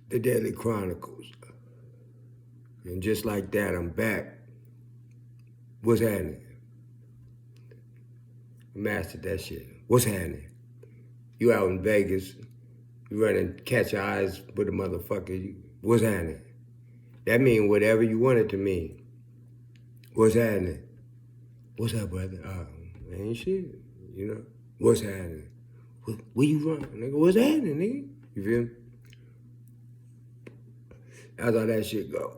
the Daily Chronicles. And just like that, I'm back. What's happening? I mastered that shit. What's happening? You out in Vegas, you running catch your eyes with a motherfucker. What's happening? That mean whatever you want it to mean. What's happening? What's up, brother? Ain't shit, you know? What's happening? Where you run, nigga? What's happening, nigga? You feel me? That's how that shit go.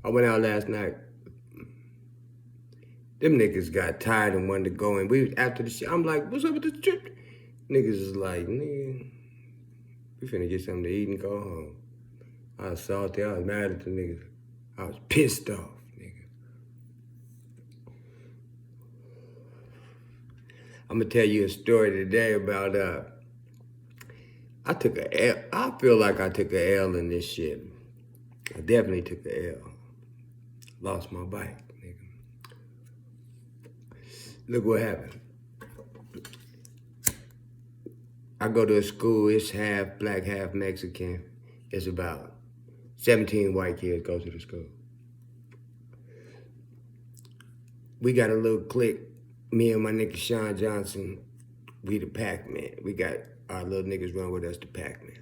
I went out last night. Them niggas got tired and wanted to go, and we after the shit, I'm like, what's up with this trip? Niggas is like, nigga, we finna get something to eat and go home. I was salty, I was mad at the niggas. I was pissed off, nigga. I'm gonna tell you a story today about, I took a L. I feel like I took a L in this shit. I definitely took a L. Lost my bike, nigga. Look what happened. I go to a school, it's half black, half Mexican. It's about 17 white kids go to the school. We got a little clique, me and my nigga Sean Johnson, we the Pac-Man. We got our little niggas run with us, the Pac-Man.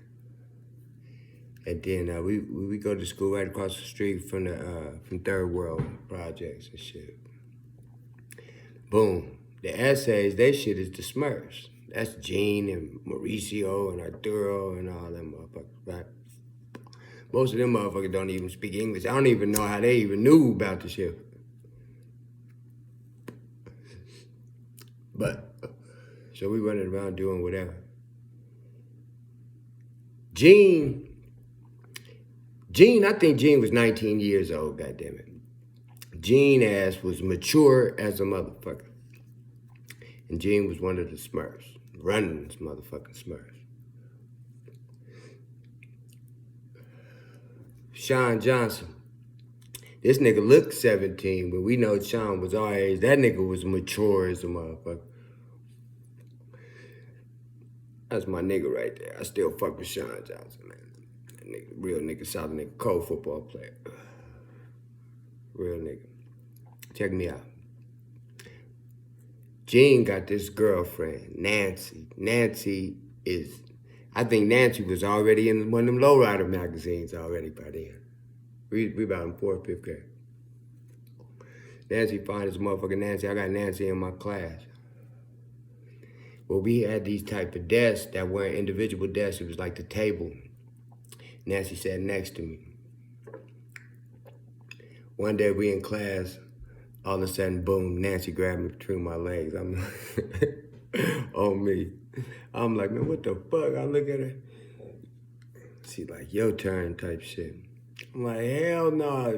And then we go to school right across the street from Third World Projects and shit. Boom. The essays, they shit is the Smurfs. That's Gene and Mauricio and Arturo and all them motherfuckers, right? Most of them motherfuckers don't even speak English. I don't even know how they even knew about the shit. But, so we running around doing whatever. Gene, I think Gene was 19 years old, goddammit. Gene ass was mature as a motherfucker. And Gene was one of the Smurfs, running this motherfucking Smurfs. Sean Johnson. This nigga looked 17, but we know Sean was our age. That nigga was mature as a motherfucker. That's my nigga right there. I still fuck with Sean Johnson, man. That nigga, real nigga, solid nigga, cold football player. Real nigga. Check me out. Gene got this girlfriend, Nancy. I think Nancy was already in one of them lowrider magazines already by then. We about in 4th, 5th grade. Nancy fine as motherfucking Nancy. I got Nancy in my class. Well, we had these type of desks that weren't individual desks. It was like the table. Nancy sat next to me. One day we in class, all of a sudden, boom, Nancy grabbed me between my legs. I'm like, on me. I'm like, man, what the fuck? I look at her. She like, your turn type shit. I'm like, hell no.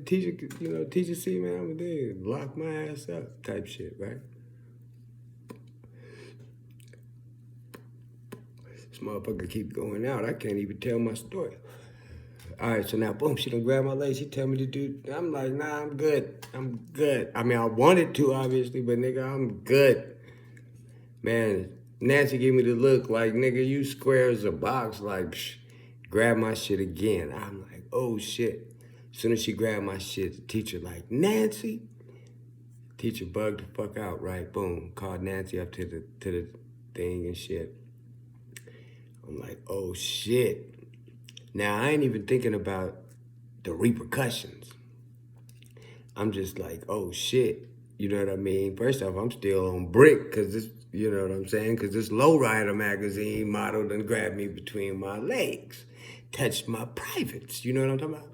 Teacher see me, I'm there. Lock my ass up type shit, right? This motherfucker keep going out. I can't even tell my story. All right, so now, boom, she done grab my leg. She tell me to do, I'm like, nah, I'm good. I mean, I wanted to, obviously, but nigga, I'm good. Man, Nancy gave me the look like, nigga, you square as a box, like, psh, grab my shit again. I'm like, oh, shit. As soon as she grabbed my shit, the teacher like, Nancy? Teacher bugged the fuck out, right? Boom, called Nancy up to the thing and shit. I'm like, oh, shit. Now, I ain't even thinking about the repercussions. I'm just like, oh, shit. You know what I mean? First off, I'm still on brick because this, you know what I'm saying? Because this lowrider magazine model done grabbed me between my legs, touched my privates. You know what I'm talking about?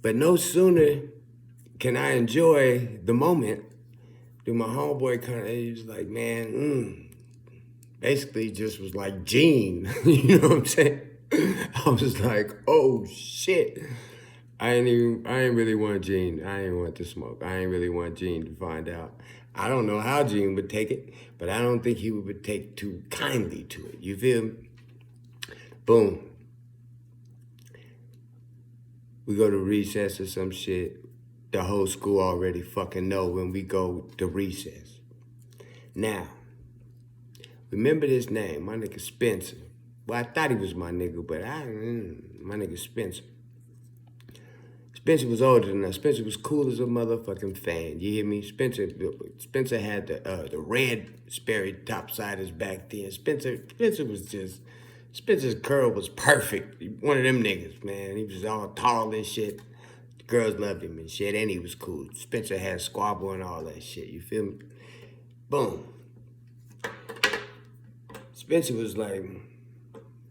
But no sooner can I enjoy the moment, do my homeboy kind of, he was like, man, basically just was like Gene. You know what I'm saying? I was like, oh shit. I ain't really want Gene. I ain't want to smoke. I ain't really want Gene to find out. I don't know how Gene would take it, but I don't think he would take too kindly to it. You feel me? Boom. We go to recess or some shit. The whole school already fucking know when we go to recess. Now, remember this name, my nigga Spencer. Well, I thought he was my nigga, but my nigga Spencer. Spencer was older than us. Spencer was cool as a motherfucking fan. You hear me? Spencer had the red Sperry topsiders back then. Spencer's curl was perfect. One of them niggas, man. He was all tall and shit. The girls loved him and shit, and he was cool. Spencer had squabble and all that shit. You feel me? Boom. Spencer was like,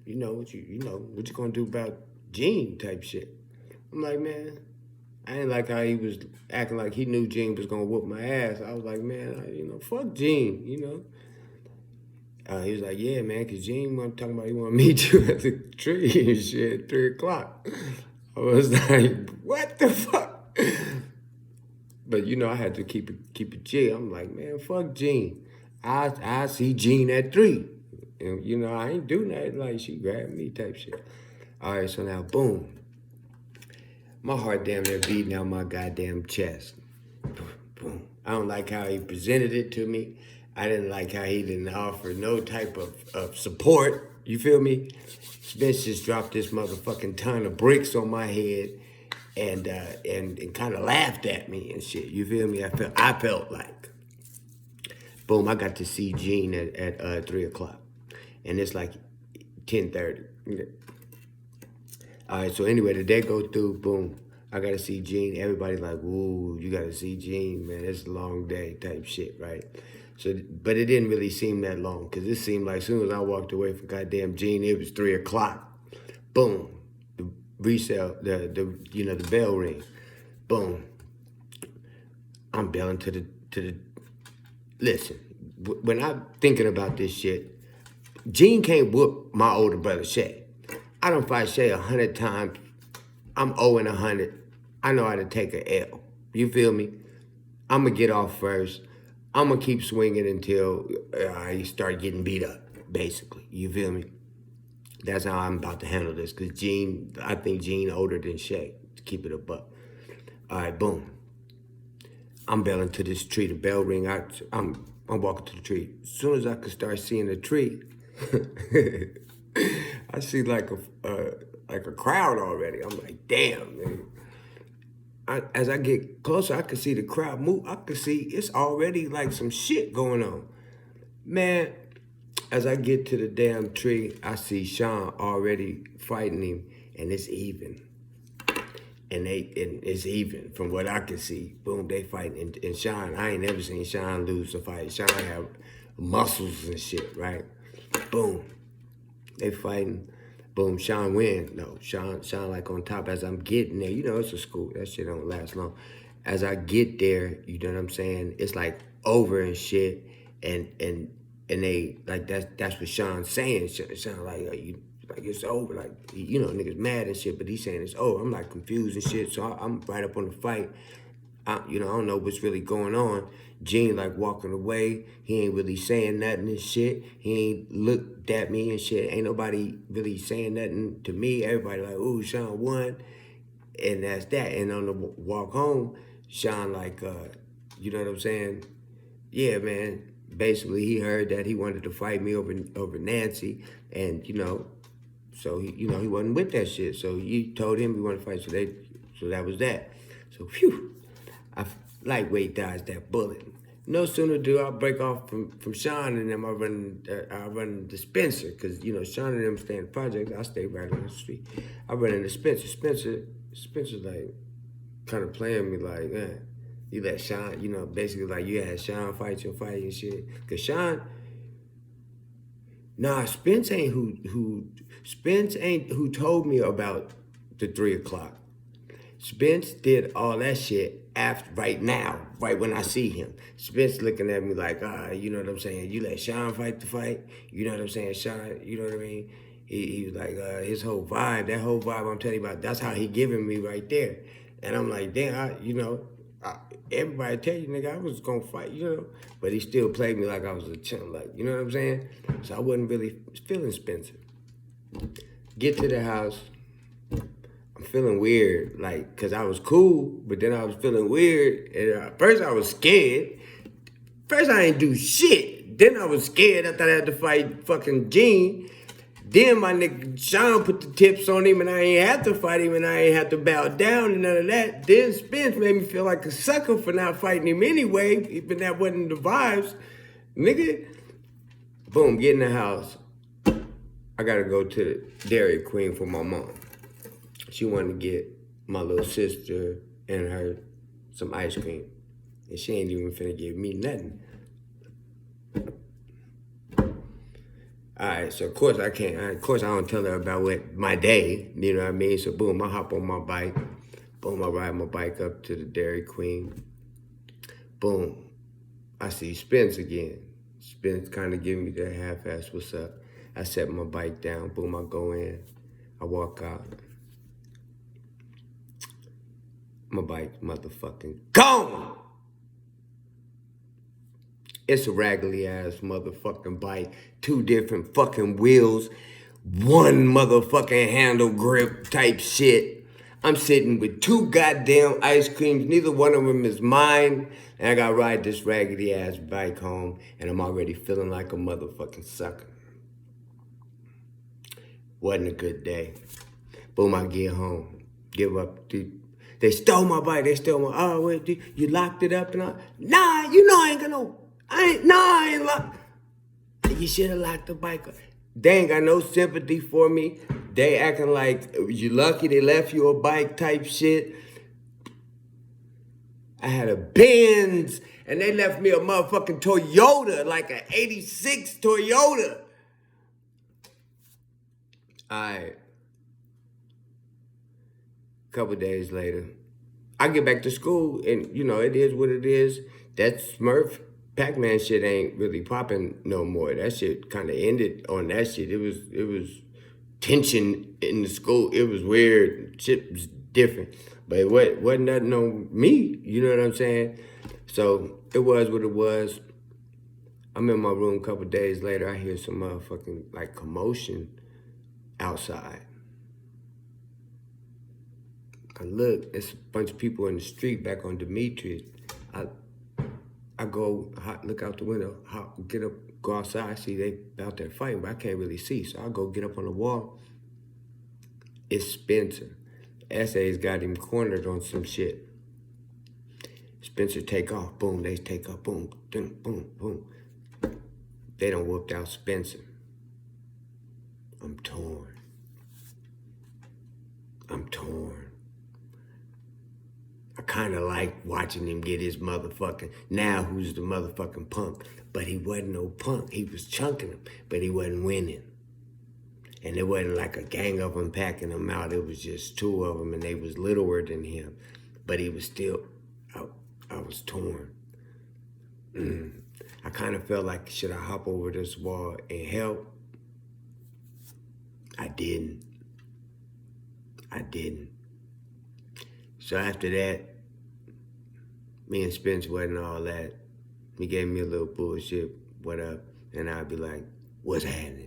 what you gonna do about Gene type shit. I'm like, man, I didn't like how he was acting like he knew Gene was gonna whoop my ass. I was like, man, fuck Gene, He was like, yeah, man, because Gene wasn't talking about he want to meet you at the tree and shit at 3 o'clock. I was like, what the fuck? But, I had to keep it G. I'm like, man, fuck Gene. I see Gene at 3. And, I ain't do nothing like she grabbed me type shit. All right, so now, boom. My heart damn near beating out my goddamn chest. Boom, boom. I don't like how he presented it to me. I didn't like how he didn't offer no type of support. You feel me? Spence just dropped this motherfucking ton of bricks on my head and kind of laughed at me and shit. You feel me? I felt like, boom, I got to see Gene at 3 o'clock. And it's like 10:30. All right, so anyway, the day go through, boom. I got to see Gene. Everybody like, ooh, you got to see Gene, man. It's a long day type shit, right? So, but it didn't really seem that long because it seemed like as soon as I walked away from goddamn Gene, it was 3 o'clock. Boom. The resale, the bell ring. Boom. I'm belling to the, listen, when I'm thinking about this shit, Gene can't whoop my older brother, Shay. I don't fight Shay 100 times. I'm 0-100. I know how to take a L. You feel me? I'm going to get off first. I'm going to keep swinging until I start getting beat up, basically. You feel me? That's how I'm about to handle this. Because I think Gene older than Shay, to keep it a buck. All right, boom. I'm belling to this tree. The bell ring. I'm walking to the tree. As soon as I could start seeing the tree, I see like a crowd already. I'm like, damn, man. As I get closer, I can see the crowd move. I can see it's already like some shit going on. Man, as I get to the damn tree, I see Sean already fighting him, and it's even. And it's even from what I can see. Boom, they fighting. And Sean, I ain't never seen Sean lose a fight. Sean have muscles and shit, right? Boom. They fighting. Boom, Sean win. No, Sean like on top as I'm getting there. It's a school. That shit don't last long. As I get there, you know what I'm saying? It's like over and shit. And they like that's what Sean's saying. Sean like it's over. Like niggas mad and shit, but he's saying it's over. I'm like confused and shit. So I'm right up on the fight. I don't know what's really going on. Gene like walking away. He ain't really saying nothing and shit. He ain't looked at me and shit. Ain't nobody really saying nothing to me. Everybody like, ooh, Sean won. And that's that. And on the walk home, Sean like, you know what I'm saying? Yeah, man. Basically, he heard that he wanted to fight me over Nancy. And, so he wasn't with that shit. So he told him he wanted to fight. So that was that. So, phew. I lightweight dodged that bullet. No sooner do I break off from Sean and them, I run to Spencer, because Sean and them stay in the project. I stay right on the street. I run into Spencer. Spencer's like kind of playing me like, you let Sean, basically like you had Sean fight your fight and shit. Cause Sean, Spence ain't who told me about the 3 o'clock. Spence did all that shit right now, right when I see him. Spence looking at me like, you know what I'm saying? You let Sean fight the fight. You know what I'm saying? Sean, you know what I mean? He was like, his whole vibe, that whole vibe I'm telling you about, that's how he giving me right there. And I'm like, damn, everybody tell you, nigga, I was gonna fight, But he still played me like I was a chump, like, you know what I'm saying? So I wasn't really feeling Spencer. Get to the house. I'm feeling weird, like, because I was cool, but then I was feeling weird. And first I was scared. First I ain't do shit. Then I was scared. I thought I had to fight fucking Gene. Then my nigga Sean put the tips on him and I ain't have to fight him and I ain't have to bow down and none of that. Then Spence made me feel like a sucker for not fighting him anyway, even that wasn't the vibes. Nigga, boom, get in the house. I gotta go to the Dairy Queen for my mom. She wanted to get my little sister and her some ice cream. And she ain't even finna give me nothing. All right, so of course I can't. Of course I don't tell her about my day. You know what I mean? So boom, I hop on my bike. Boom, I ride my bike up to the Dairy Queen. Boom, I see Spence again. Spence kind of giving me that half-ass what's up. I set my bike down. Boom, I go in. I walk out. My bike motherfucking gone. It's a raggedy ass motherfucking bike. 2 different fucking wheels. 1 motherfucking handle grip type shit. I'm sitting with 2 goddamn ice creams. Neither one of them is mine. And I gotta ride this raggedy ass bike home. And I'm already feeling like a motherfucking sucker. Wasn't a good day. Boom, I get home. Give up. They stole my bike. They stole my, oh, wait, you locked it up and all? Nah, you know I ain't gonna. I ain't locked. You should have locked the bike up. They ain't got no sympathy for me. They acting like you lucky they left you a bike type shit. I had a Benz and they left me a motherfucking Toyota, like an 86 Toyota. All right. Couple days later, I get back to school and, you know, it is what it is. That Smurf Pac-Man shit ain't really popping no more. That shit kind of ended on that shit. It was tension in the school. It was weird. Shit was different. But it wasn't nothing on me. You know what I'm saying? So it was what it was. I'm in my room a couple days later. I hear some motherfucking like commotion outside. I look, it's a bunch of people in the street back on Demetrius. I go look out the window, get up, go outside, see they out there fighting, but I can't really see. So I go get up on the wall. It's Spencer. SA's got him cornered on some shit. Spencer take off, boom, they take off, boom, boom, boom, boom. They done whooped out Spencer. I'm torn. I kind of like watching him get his motherfucking, now who's the motherfucking punk. But he wasn't no punk. He was chunking him, but he wasn't winning. And it wasn't like a gang of them packing him out. It was just 2 of them, and they was littler than him. But he was still, I was torn. I kind of felt like, should I hop over this wall and help? I didn't. So after that, me and Spence wasn't all that. He gave me a little bullshit, what up? And I'd be like, what's happening?